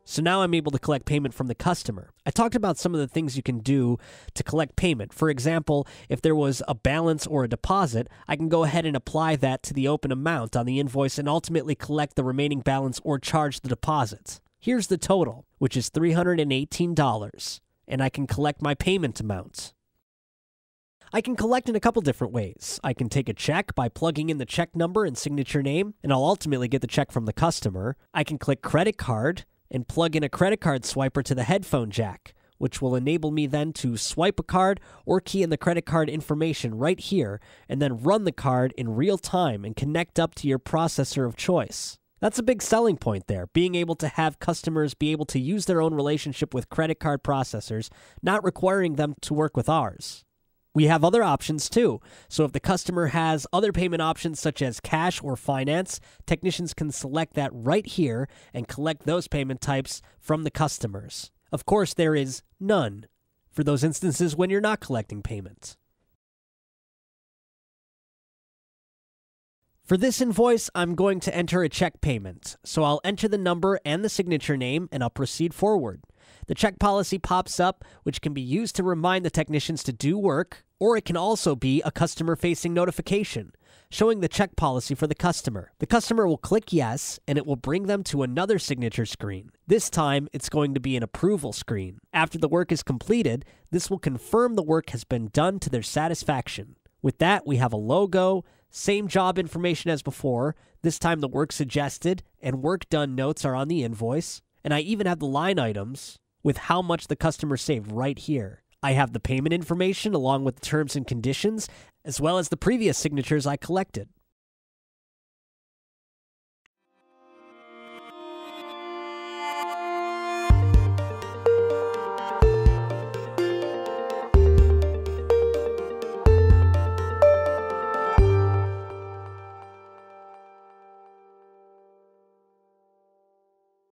So now I'm able to collect payment from the customer. I talked about some of the things you can do to collect payment. For example, if there was a balance or a deposit, I can go ahead and apply that to the open amount on the invoice and ultimately collect the remaining balance or charge the deposit. Here's the total, which is $318, and I can collect my payment amount. I can collect in a couple different ways. I can take a check by plugging in the check number and signature name, and I'll ultimately get the check from the customer. I can click credit card and plug in a credit card swiper to the headphone jack, which will enable me then to swipe a card or key in the credit card information right here, and then run the card in real time and connect up to your processor of choice. That's a big selling point there, being able to have customers be able to use their own relationship with credit card processors, not requiring them to work with ours. We have other options too. So if the customer has other payment options such as cash or finance, technicians can select that right here and collect those payment types from the customers. Of course, there is none for those instances when you're not collecting payments. For this invoice, I'm going to enter a check payment. So I'll enter the number and the signature name, and I'll proceed forward. The check policy pops up, which can be used to remind the technicians to do work, or it can also be a customer-facing notification, showing the check policy for the customer. The customer will click yes, and it will bring them to another signature screen. This time, it's going to be an approval screen. After the work is completed, this will confirm the work has been done to their satisfaction. With that, we have a logo, same job information as before. This time, the work suggested and work done notes are on the invoice, and I even have the line items with how much the customer saved right here. I have the payment information along with the terms and conditions, as well as the previous signatures I collected.